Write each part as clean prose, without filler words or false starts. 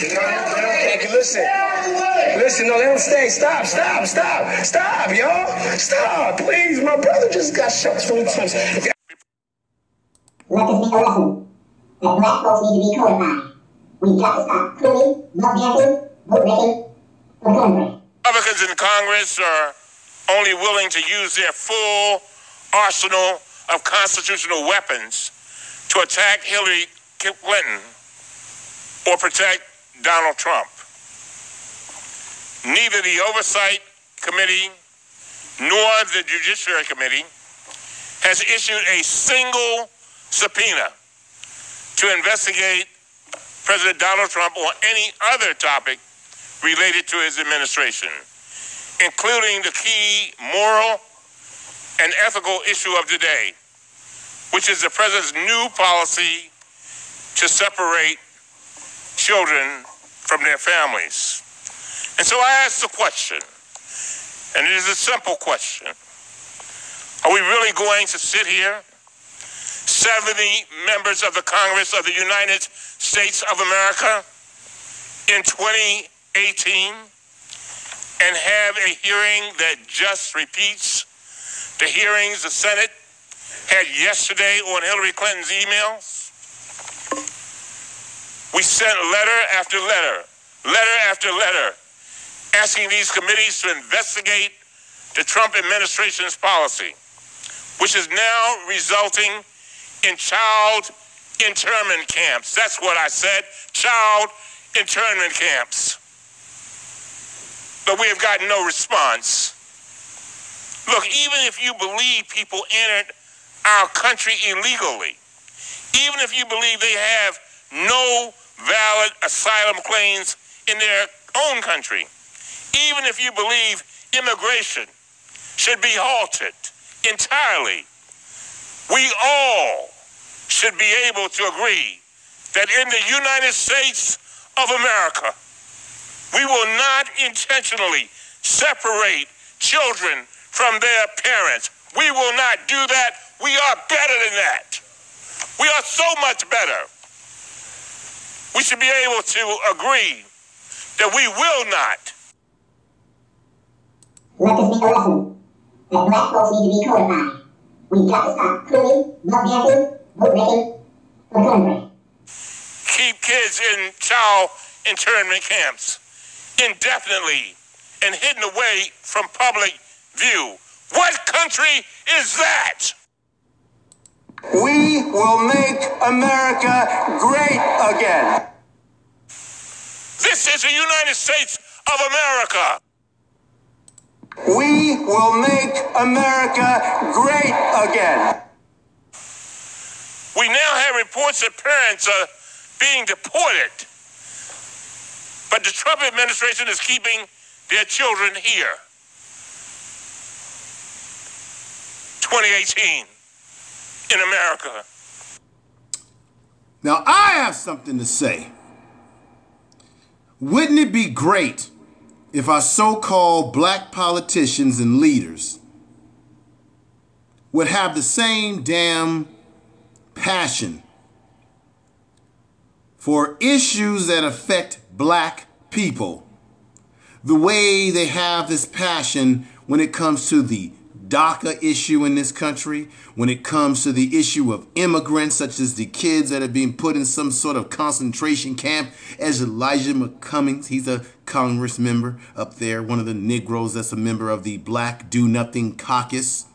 Thank you. Listen, no, let him stay. Stop, y'all. Stop, please. My brother just got shot so many times. Let this be a lesson that black folks need to be codified. We've got to stop killing, not dancing, book making, or cornbread. Republicans in Congress are only willing to use their full arsenal of constitutional weapons to attack Hillary Clinton or protect Donald Trump. Neither the Oversight Committee nor the Judiciary Committee has issued a single subpoena to investigate President Donald Trump on any other topic related to his administration, including the key moral and ethical issue of today, which is the president's new policy to separate children from their families. And so I ask the question, and it is a simple question: are we really going to sit here, 70 members of the Congress of the United States of America, in 2018, and have a hearing that just repeats the hearings the Senate had yesterday on Hillary Clinton's emails? We sent letter after letter, asking these committees to investigate the Trump administration's policy, which is now resulting in child internment camps. That's what I said, child internment camps. But we have gotten no response. Look, even if you believe people entered our country illegally, even if you believe they have no valid asylum claims in their own country, even if you believe immigration should be halted entirely, we all should be able to agree that in the United States of America, we will not intentionally separate children from their parents. We will not do that. We are better than that. We are so much better. We should be able to agree that we will not. Let this be a lesson that black folks need to be codified. We've got to stop killing, not dancing, book making, or cornbread. Keep kids in child internment camps indefinitely and hidden away from public view. What country is that? We will make America great again. This is the United States of America. We will make America great again. We now have reports that parents are being deported, but the Trump administration is keeping their children here. 2018 in America. Now, I have something to say. Wouldn't it be great if our so-called black politicians and leaders would have the same damn passion for issues that affect black people the way they have this passion when it comes to the DACA issue in this country, when it comes to the issue of immigrants, such as the kids that are being put in some sort of concentration camp, as Elijah McCummings, he's a Congress member up there, one of the Negroes that's a member of the Black Do Nothing Caucus.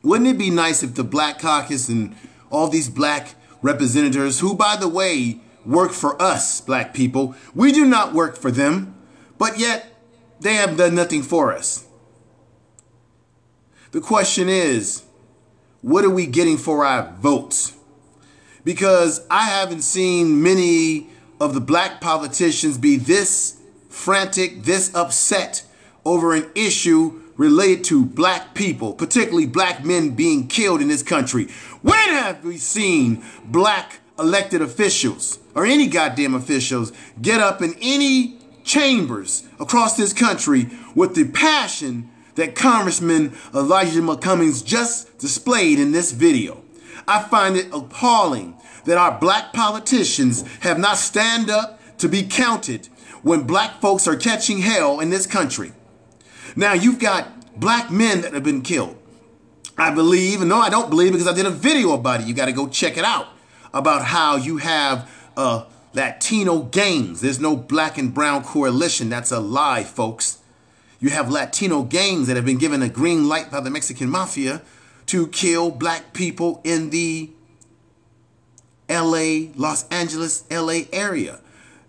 Wouldn't it be nice if the Black Caucus and all these black representatives, who, by the way, work for us, black people, we do not work for them, but yet they have done nothing for us. The question is, what are we getting for our votes? Because I haven't seen many of the black politicians be this frantic, this upset over an issue related to black people, particularly black men being killed in this country. When have we seen black elected officials or any goddamn officials get up in any chambers across this country with the passion that Congressman Elijah McCummings just displayed in this video? I find it appalling that our black politicians have not stand up, to be counted when black folks are catching hell in this country. Now, you've got black men that have been killed. I believe, no, I don't believe, because I did a video about it. You got to go check it out, about how you have Latino gangs. There's no black and brown coalition. That's a lie, folks. You have Latino gangs that have been given a green light by the Mexican mafia to kill black people in the LA, Los Angeles, LA area.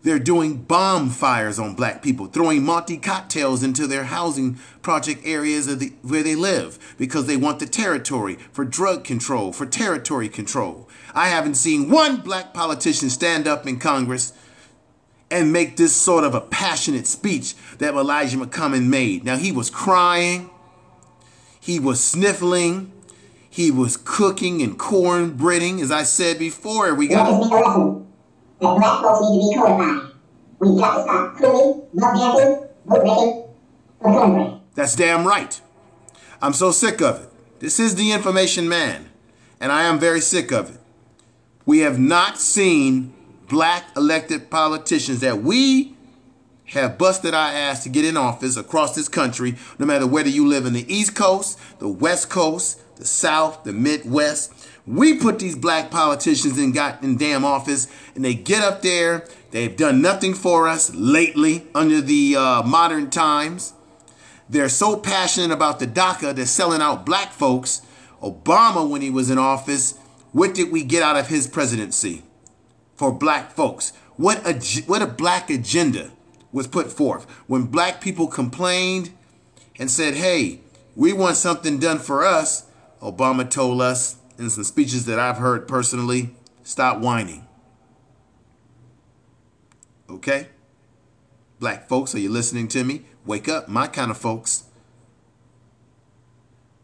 They're doing bomb fires on black people, throwing Monty cocktails into their housing project areas where they live because they want the territory for drug control, for territory control. I haven't seen one black politician stand up in Congress and make this sort of a passionate speech that Elijah McCummon made. Now, he was crying, he was sniffling, he was cooking and cornbreading. As I said before, we got to... that black folks need to be codified. We've got to stop cooning, love dancing, book making, and cornbread. That's damn right. I'm so sick of it. This is the information man, and I am very sick of it. We have not seen black elected politicians that we have busted our ass to get in office across this country, no matter whether you live in the East Coast, the West Coast, the South, the Midwest. We put these black politicians in damn office, and they get up there. They've done nothing for us lately under the modern times. They're so passionate about the DACA, they're selling out black folks. Obama, when he was in office, what did we get out of his presidency for black folks? What a black agenda was put forth. When black people complained and said, hey, we want something done for us, Obama told us in some speeches that I've heard personally, stop whining. Okay? Black folks, are you listening to me? Wake up, my kind of folks.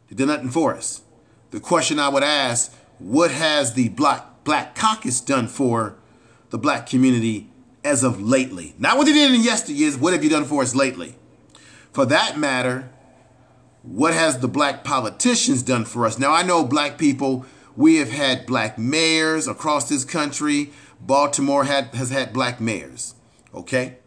They did nothing for us. The question I would ask, what has the Black Caucus done for the black community as of lately? Not what they did in yesteryears, what have you done for us lately? For that matter, what has the black politicians done for us? Now, I know black people, we have had black mayors across this country. Baltimore has had black mayors, okay?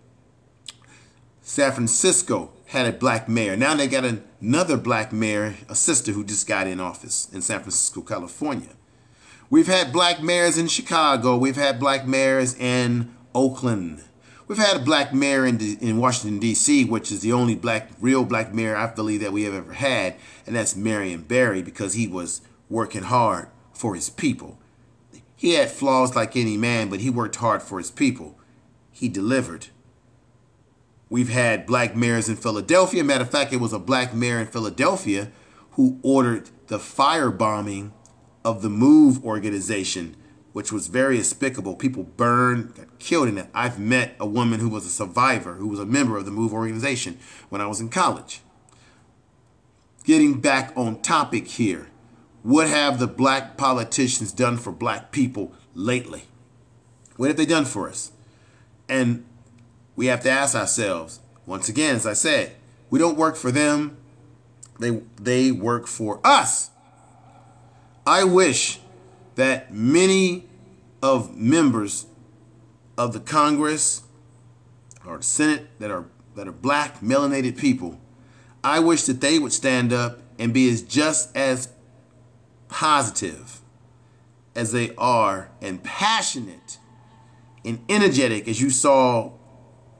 San Francisco had a black mayor. Now they got another black mayor, a sister who just got in office in San Francisco, California. We've had black mayors in Chicago. We've had black mayors in Oakland. We've had a black mayor in Washington, D.C., which is the only real black mayor I believe that we have ever had, and that's Marion Barry, because he was working hard for his people. He had flaws like any man, but he worked hard for his people. He delivered. We've had black mayors in Philadelphia. Matter of fact, it was a black mayor in Philadelphia who ordered the firebombing of the MOVE organization, which was very despicable. People burned, got killed in it. I've met a woman who was a survivor, who was a member of the MOVE organization when I was in college. Getting back on topic here, what have the black politicians done for black people lately? What have they done for us? And we have to ask ourselves, once again, as I said, we don't work for them. They work for us. I wish that many of members of the Congress or the Senate that are black, melanated people, I wish that they would stand up and be just as positive as they are and passionate and energetic as you saw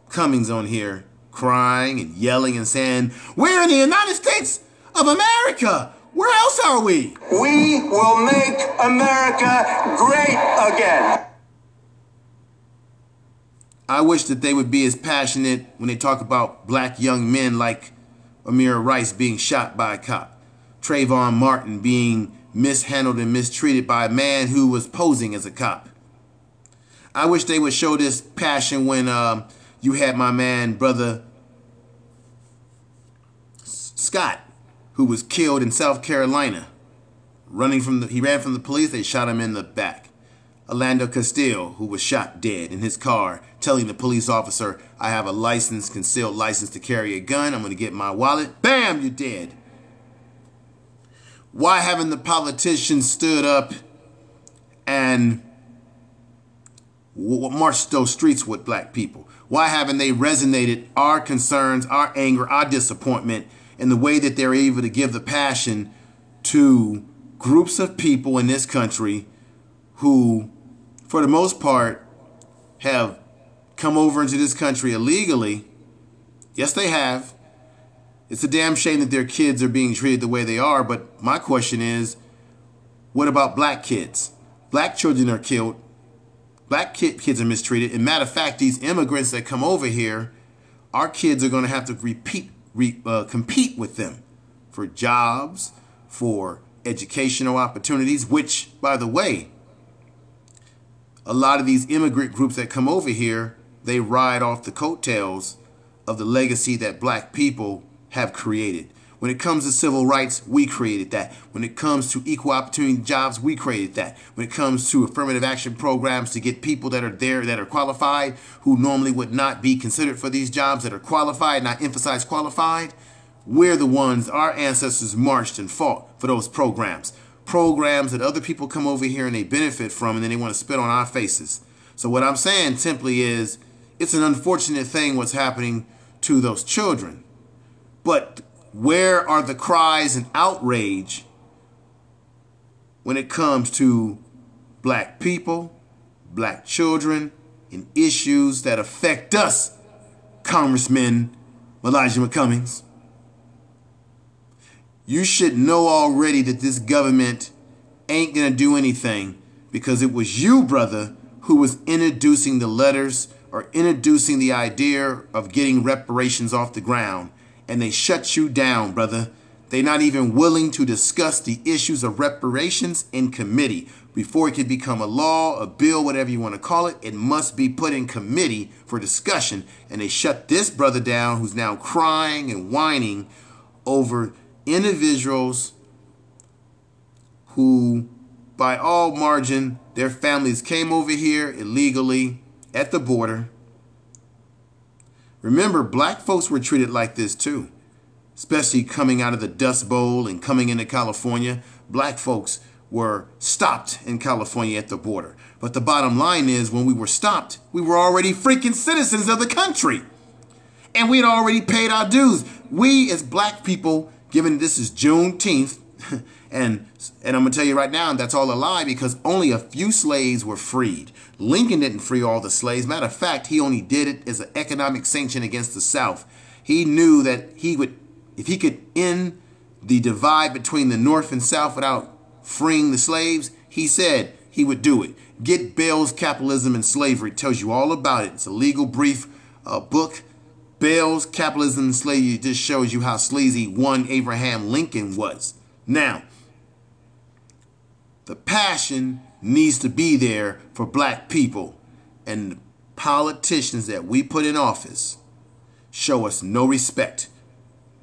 Cummings on here crying and yelling and saying, we're in the United States of America. Where else are we? We will make America great again. I wish that they would be as passionate when they talk about black young men like Amir Rice being shot by a cop, Trayvon Martin being mishandled and mistreated by a man who was posing as a cop. I wish they would show this passion when you had my man, brother Scott, who was killed in South Carolina. He ran from the police, they shot him in the back. Orlando Castillo, who was shot dead in his car, telling the police officer, I have a license, concealed license to carry a gun, I'm going to get my wallet. Bam, you're dead. Why haven't the politicians stood up and marched those streets with black people? Why haven't they resonated our concerns, our anger, our disappointment in the way that they're able to give the passion to groups of people in this country who, for the most part, have come over into this country illegally? Yes, they have. It's a damn shame that their kids are being treated the way they are, but my question is, what about black kids? Black children are killed. Black kids are mistreated. And matter of fact, these immigrants that come over here, our kids are going to have to compete with them for jobs, for educational opportunities, which, by the way, a lot of these immigrant groups that come over here, they ride off the coattails of the legacy that black people have created. When it comes to civil rights, we created that. When it comes to equal opportunity jobs, we created that. When it comes to affirmative action programs to get people that are there, that are qualified, who normally would not be considered for these jobs, that are qualified, not emphasize qualified, we're the ones, our ancestors marched and fought for those programs. Programs that other people come over here and they benefit from, and then they want to spit on our faces. So what I'm saying simply is, it's an unfortunate thing what's happening to those children. But where are the cries and outrage when it comes to black people, black children, and issues that affect us, Congressman Elijah McCummings? You should know already that this government ain't going to do anything because it was you, brother, who was introducing the letters or introducing the idea of getting reparations off the ground. And they shut you down, brother. They're not even willing to discuss the issues of reparations in committee. Before it can become a law, a bill, whatever you want to call it, it must be put in committee for discussion. And they shut this brother down who's now crying and whining over individuals who, by all margin, their families came over here illegally at the border. Remember, black folks were treated like this too, especially coming out of the Dust Bowl and coming into California. Black folks were stopped in California at the border. But the bottom line is, when we were stopped, we were already freaking citizens of the country. And we had already paid our dues. We as black people, given this is Juneteenth, and I'm going to tell you right now, that's all a lie, because only a few slaves were freed. Lincoln didn't free all the slaves. Matter of fact, he only did it as an economic sanction against the South. He knew that if he could end the divide between the North and South without freeing the slaves, he said he would do it. Get Bell's Capitalism and Slavery. It tells you all about it. It's a legal brief book. Bell's Capitalism and Slavery just shows you how sleazy one Abraham Lincoln was. Now, the passion needs to be there for black people, and the politicians that we put in office show us no respect.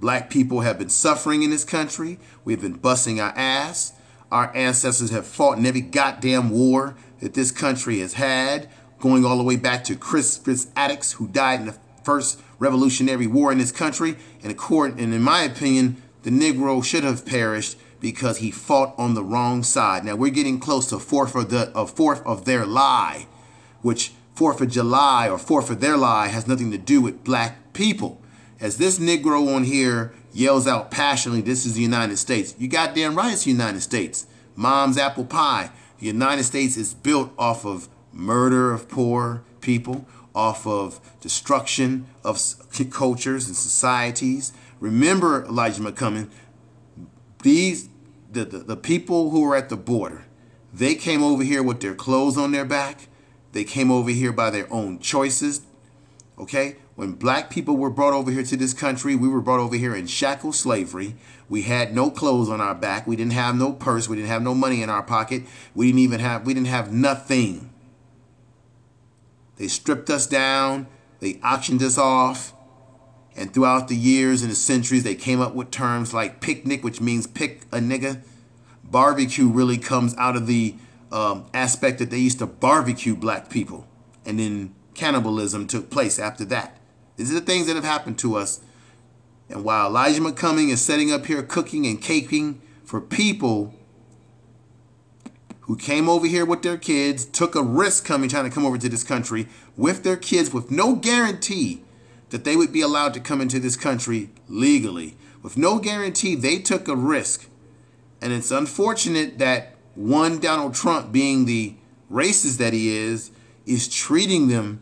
Black people have been suffering in this country. We've been busting our ass. Our ancestors have fought in every goddamn war that this country has had, going all the way back to Crispus Attucks, who died in the first Revolutionary War in this country. And in my opinion, the Negro should have perished because he fought on the wrong side. Now we're getting close to a fourth of their lie, which 4th of July or 4th of their lie has nothing to do with black people. As this Negro on here yells out passionately, this is the United States. You goddamn right it's the United States. Mom's apple pie. The United States is built off of murder of poor people, off of destruction of cultures and societies. Remember, Elijah McCummings, the people who were at the border, they came over here with their clothes on their back. They came over here by their own choices. Okay? When black people were brought over here to this country, we were brought over here in shackle slavery. We had no clothes on our back. We didn't have no purse. We didn't have no money in our pocket. We didn't have nothing. They stripped us down. They auctioned us off. And throughout the years and the centuries, they came up with terms like picnic, which means pick a nigga. Barbecue really comes out of the aspect that they used to barbecue black people. And then cannibalism took place after that. These are the things that have happened to us. And while Elijah McCummings is setting up here cooking and caking for people who came over here with their kids, took a risk trying to come over to this country with their kids with no guarantee that they would be allowed to come into this country legally. With no guarantee, they took a risk. And it's unfortunate that one, Donald Trump, being the racist that he is treating them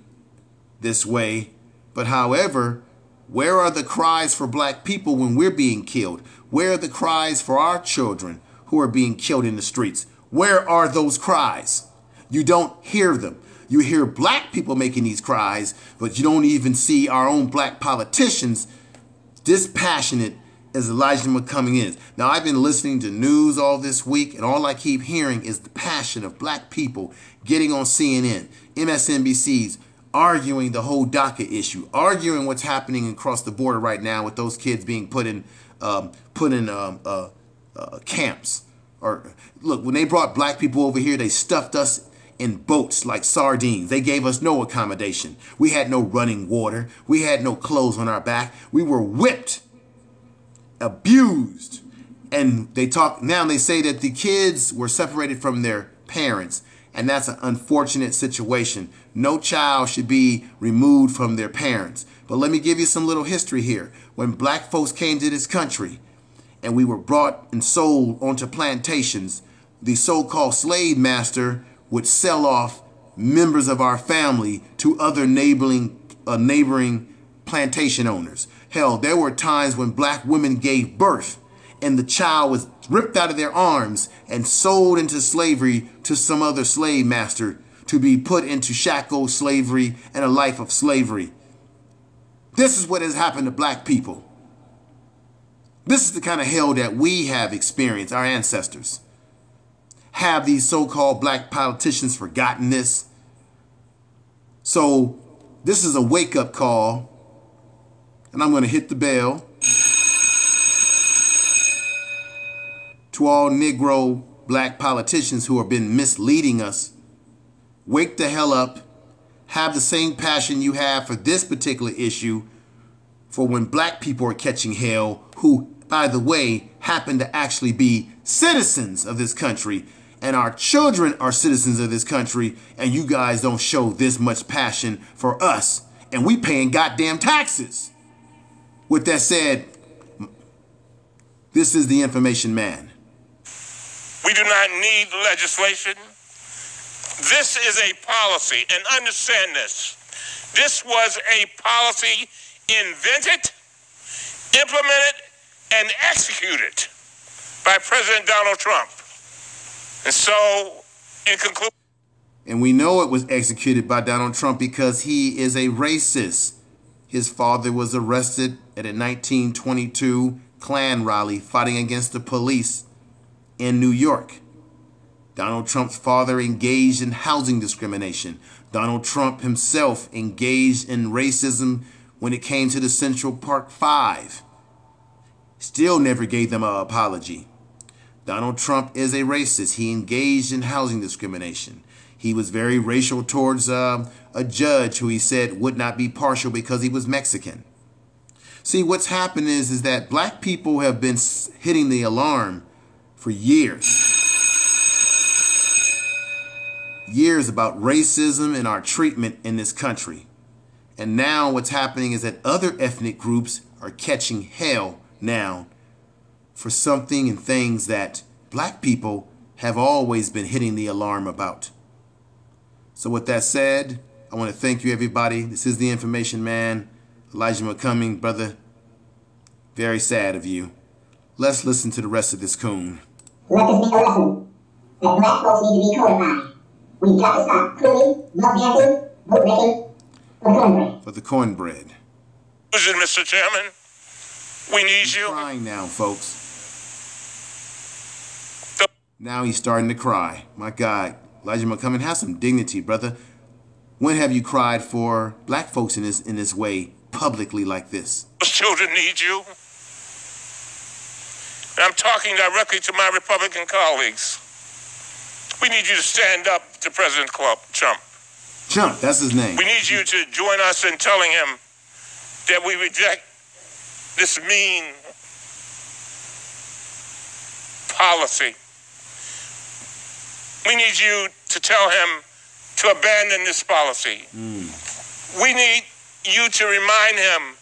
this way. But however, where are the cries for black people when we're being killed? Where are the cries for our children who are being killed in the streets? Where are those cries? You don't hear them. You hear black people making these cries, but you don't even see our own black politicians dispassionate as Elijah McCumming is. Now, I've been listening to news all this week, and all I keep hearing is the passion of black people getting on CNN, MSNBC's, arguing the whole DACA issue, arguing what's happening across the border right now with those kids being put in camps. Or look, when they brought black people over here, they stuffed us in boats like sardines. They gave us no accommodation. We had no running water. We had no clothes on our back. We were whipped, abused. And they say that the kids were separated from their parents. And that's an unfortunate situation. No child should be removed from their parents. But let me give you some little history here. When black folks came to this country and we were brought and sold onto plantations, the so-called slave master would sell off members of our family to other neighboring plantation owners. Hell, there were times when black women gave birth and the child was ripped out of their arms and sold into slavery to some other slave master to be put into shackle slavery and a life of slavery. This is what has happened to black people. This is the kind of hell that we have experienced, our ancestors. Have these so-called black politicians forgotten this? So this is a wake-up call, and I'm going to hit the bell to all Negro black politicians who have been misleading us. Wake the hell up. Have the same passion you have for this particular issue for when black people are catching hell, who, by the way, happen to actually be citizens of this country. And our children are citizens of this country, and you guys don't show this much passion for us. And we paying goddamn taxes. With that said, this is the Information Man. We do not need legislation. This is a policy, and understand this. This was a policy invented, implemented, and executed by President Donald Trump. And so, in conclusion... And we know it was executed by Donald Trump because he is a racist. His father was arrested at a 1922 Klan rally fighting against the police in New York. Donald Trump's father engaged in housing discrimination. Donald Trump himself engaged in racism when it came to the Central Park Five. Still never gave them an apology. Donald Trump is a racist. He engaged in housing discrimination. He was very racial towards a judge who he said would not be partial because he was Mexican. See, what's happened is that black people have been hitting the alarm for years. Years about racism and our treatment in this country. And now what's happening is that other ethnic groups are catching hell now for something and things that black people have always been hitting the alarm about. So with that said, I want to thank you, everybody. This is the Information Man, Elijah McCumming, brother. Very sad of you. Let's listen to the rest of this coon. Let this be a lesson that black folks need to be codified. We've got to stop cooning, love dancing, boot making, for cornbread. For the cornbread. Mr. Chairman, we need you. Crying now, folks. Now he's starting to cry. My God, Elijah McCumming, have some dignity, brother. When have you cried for black folks in this way, publicly like this? Those children need you. And I'm talking directly to my Republican colleagues. We need you to stand up to President Trump. Trump, that's his name. We need you to join us in telling him that we reject this mean policy. We need you to tell him to abandon this policy. We need you to remind him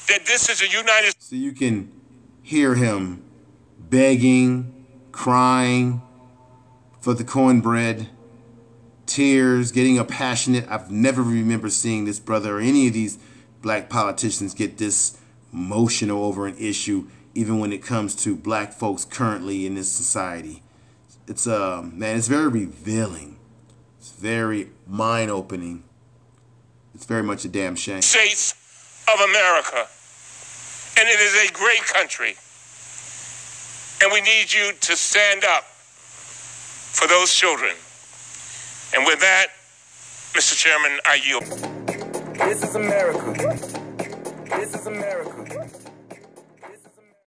that this is a United States. So you can hear him begging, crying for the cornbread, tears, getting passionate. I've never remember seeing this brother or any of these black politicians get this emotional over an issue, even when it comes to black folks currently in this society. It's man, it's very revealing. It's very mind-opening. It's very much a damn shame. States of America. And it is a great country. And we need you to stand up for those children. And with that, Mr. Chairman, I yield. This is America. This is America.